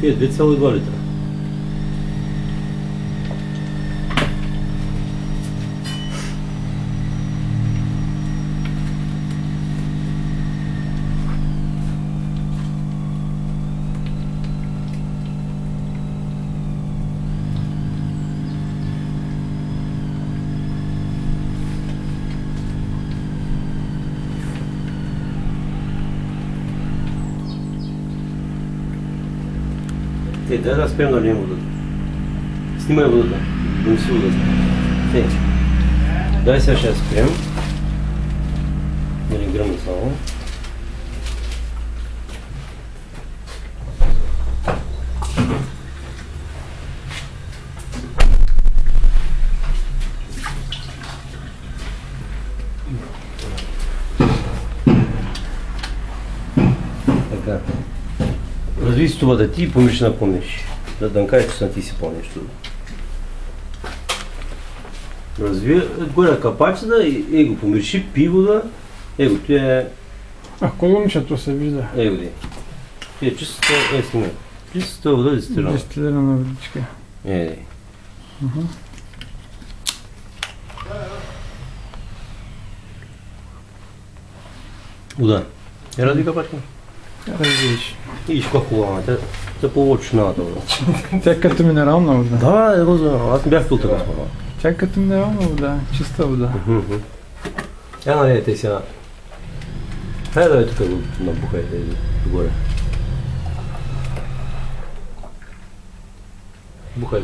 Тия 2,2 литра. Дай да спрем да влием водата. Снимай водата. Донеси водата. Дай сега ще спрем. Да не гръмне само. Така. Разви стовата ти и помиш да помиш. Да не кажеш, че ти си помниш това. Разви горе капачата и го помирши, пи вода. Его, ти е... Колумчето се вижда. Его ти. Ти е чиста, снимай. Чиста вода дестилирана. Дестилирана водичка. Вода. Разви капачка? Развиш. Виж каква хубава, тя по-лочината вода. Тя е като минерална вода. Да, го знам, аз не бях пил така спорва. Тя е като минерална вода, чиста вода. Я налейте сега. Хайде да тук го набухайте догоре. Бухай.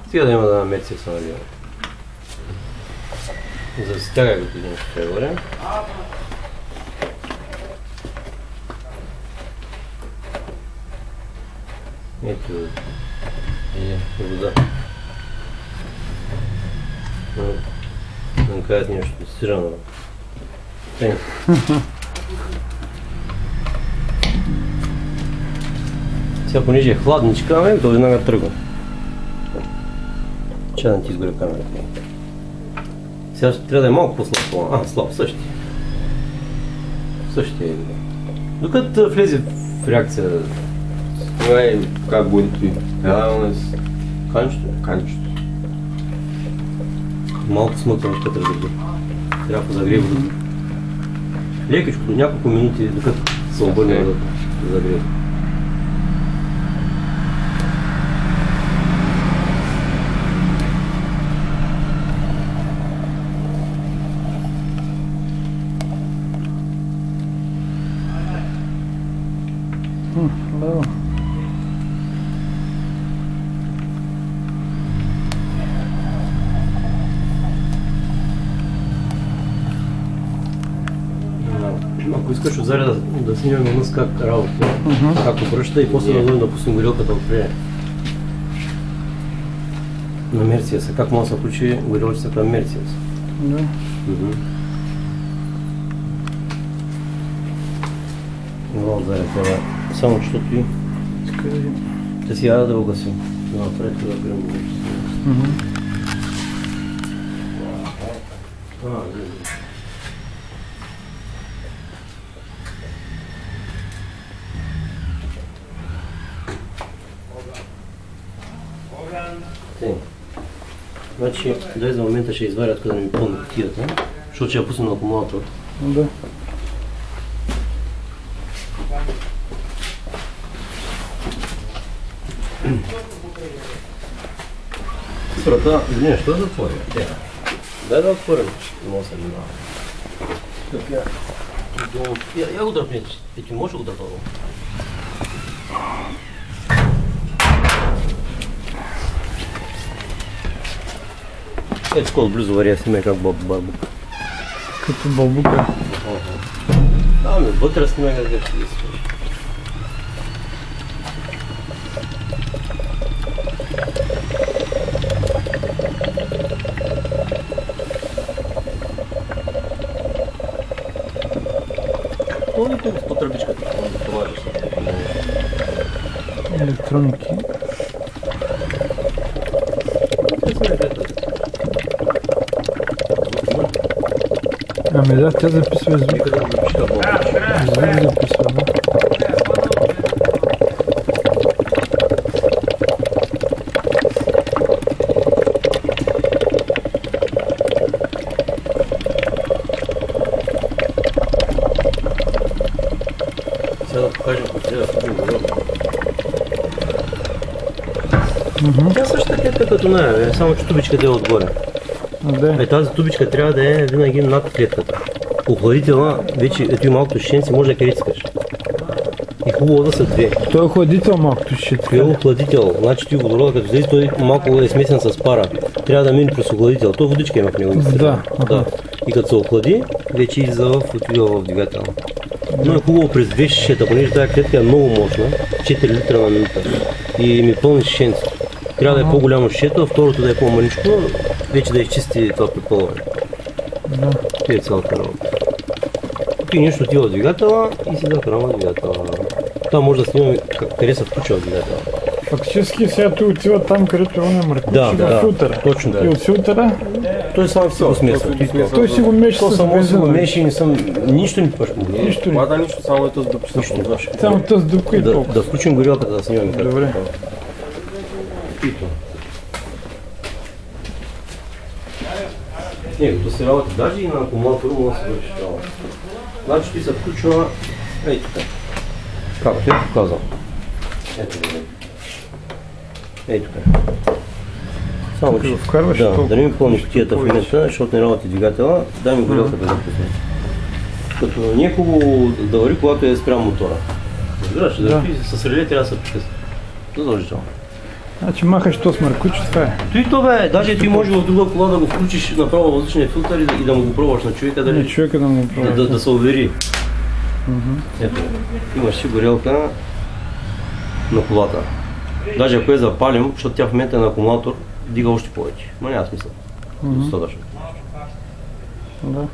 Стига да има да намерция са налива. Застягай го един ще горе. Ето е вода. Да кажат нещо сирано. Сега понеже е хладничка, то веднага тръгва. Чай да ти изгоря камерата. Сега трябва да е малко по-слаб. Слаб, същия. Същия е. Докато влезе в реакция, снимай как буде той. Трябва с канчето. Малко смъкваничка трябва да бъде. Трябва да загрее водата. Лекичко, до няколко минути, докато се обърне да загрее. Лево. Ако искаш отзаре да снимаме нас как работа, как обръща и после да дойдем да пуснем горелката отпред. На Мерциеса. Как може да се включи горелчицата на Мерциес? Да. Много отзаре това. Само защото и... Те си яда да го гасим. Да напред да грем горелчицата. Значи, дай за момента ще изварят, къде да ми пълни кутията, защото ще я пуснем на акумулатор. Да. Врата, извиня, що да отворя? Дай да отворим. Не мога да се внимава. Я го дръпне, ти можеш да го дръпна? Ето колко близо варя, снимай как бабука. Като бабука. Ами, вътре снимай как ще ги снимай. Колко с потребичката, да товариш? Електроники. Ами да, тя записва звук. Нека да запиша Бобич. Звук записва, да. Сега да покажем какво трябва да купим горелка. Тя същата клетка като нея, само че тубичката е отгоре. Да. Тази тубичка трябва да е винаги над клетката. Охладителна, вече ето и малкото шишенце, може да крицкаш. И хубаво да са две. Той е охладител малкото ще Той е охладител, значи ти водорода като влезе, той малко е смесен с пара. Трябва да мине през охладител, то водичка има в него. Да. И като се охлади, вече отива в двигателя. Но е хубаво през две шишета, понеже тази клетка е много мощна, 4 литра на минута и ми пълни шишенци. Трябва да е по-голямо шишето, а второто да е по-маничко, вече да изчисти това препълване. Да. Това е цялата работа. И нещо отива в двигателя и си да храна двигателя. Там може да снимаме къде се включва двигателя. Фактически сега той отива там, където он е мъркуч в филтъра. Точно И от филтъра той само си го смесва. той си го меши То с само си го бензина. меши и не съм... Нищо не пъшмо. Нищо не. Това нищо, само ето с дупчета. Само тъс дупка и толкова. Да включим горелката да снимаме. Добре. Не, като се работи даже и на акумулатора може да се върши работа. Значи ти се включва... Ей тук. Как? Те показвам. Ето го. Ей тук. Само че... Вкарваш Да не ми пълни кутията в момента, защото не работи двигателя. Дай ми горелката да пусне. Като не е хубаво да вари, когато е спрямо мотора. Разбираш, да с реле трябва да се прекъсне. Задължително. Значи махаш то с мъркуч, това е. Той то бе, даже ти може в друга кола да го включиш направо въздушния филтър и да му го пробваш на човека, Не, човека да му пробва. да се увери. Ето, имаш си горелка на колата. Даже ако я запалим, защото тя в момента е на акумулатор, дига още повече. Но няма смисъл. Достатъчно. Да.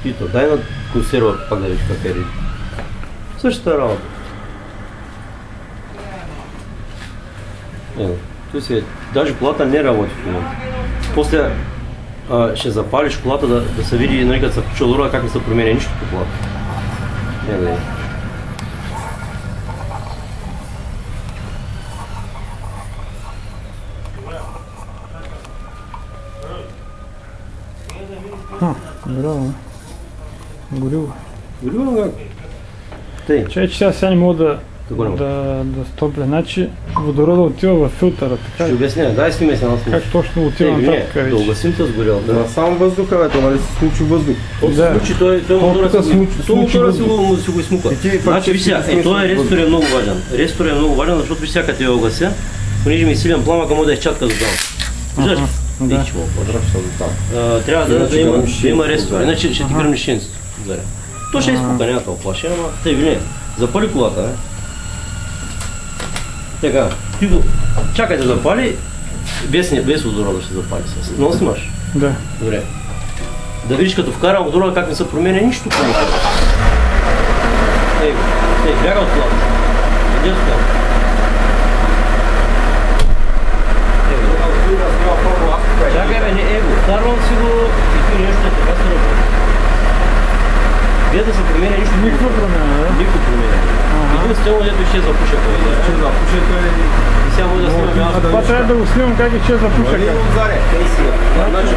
Тито, дай на консерва пак да видиш как е реди. Същата работа. Той си, даже колата не работи в момента. После ще запалиш колата да се види, нали, като се включва дора, как не се променя нищо по колата. Да. Браво. Горило. Горило как? Тъй. Че сега не мога Какво не мога? да стопля. Значи водорода отива в филтъра, така Ще ли? обясня, дай снимай се една случай. Как точно отива нататък Да вече? угасим с горелка. Да, само въздуха, бе, то нали се смучи въздух. Да. Случи той мотора Колкото си го измука. И ти Значи виж сега, този рестор е много важен. Рестор е много важен, защото виж сега като я угася, понеже ми е силен пламък, може да изчатка до там. Виждаш? Да. Виж го. Подръща до там. Трябва да има рестор, иначе ще ти гръмни шенцето. То ще изпука, няма толкова плаше, ама тъй вине, запали колата, бе. Така, ти го чакай да запали, без водорода ще запали. Но снимаш. Да. Добре. Да видиш като вкарам водорода как не се променя нищо по мотора. Ей, бяга от колата. Иди от колата. Чакай бе, не его. Вкарвам си го и ти нещо е така се работи. Без да се променя нищо. Никаква промяна, да? Никакво променя. Единствено, дето ще запуша това. И сега може да снимаме аз. Това трябва да го снимам как е че запуша. Нали отзаре? Ей сега. Значи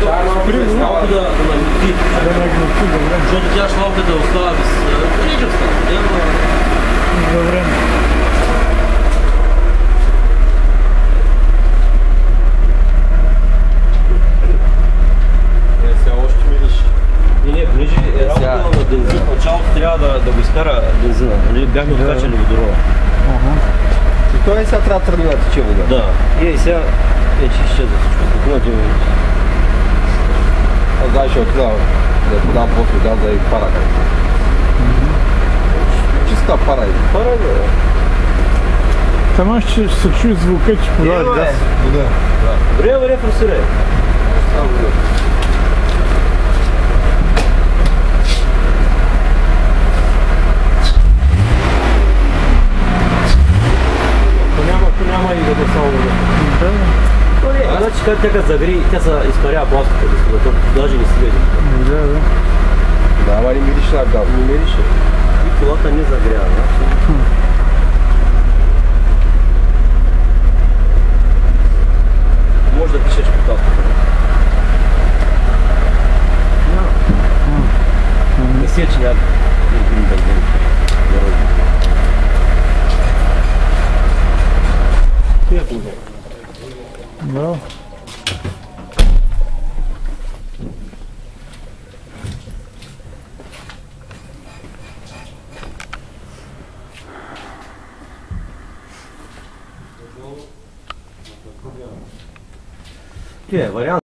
малко да нагнети. Да нагнати, добре. Защото тя шлавката остава без... Рече остава. За време. Сега още мириш. Не, понеже е работа на бензин, в началото трябва да го изкара бензина. Нали? Бяхме откачали водорода. И той сега трябва тръгне да тече вода. Да. И сега вече изчезва всичко. Какво ти ми? Аз даже ще отидам да подам после газа и пара. Чиста пара. Пара да. Сама ще се чуи звука, че подаваш газ. Вода. Добре, форсирай. Само вода. Ако няма и да само вода. Да. Значи как тя като загри, тя се изпарява пласката, защото даже не си види. Да. Да, ама не мирише на газ. Не мирише. И колата не загрява, значи. Може да пишеш по каската. Не си е, че някак един бензин. Ти е хубаво. Браво. Ти е вариант.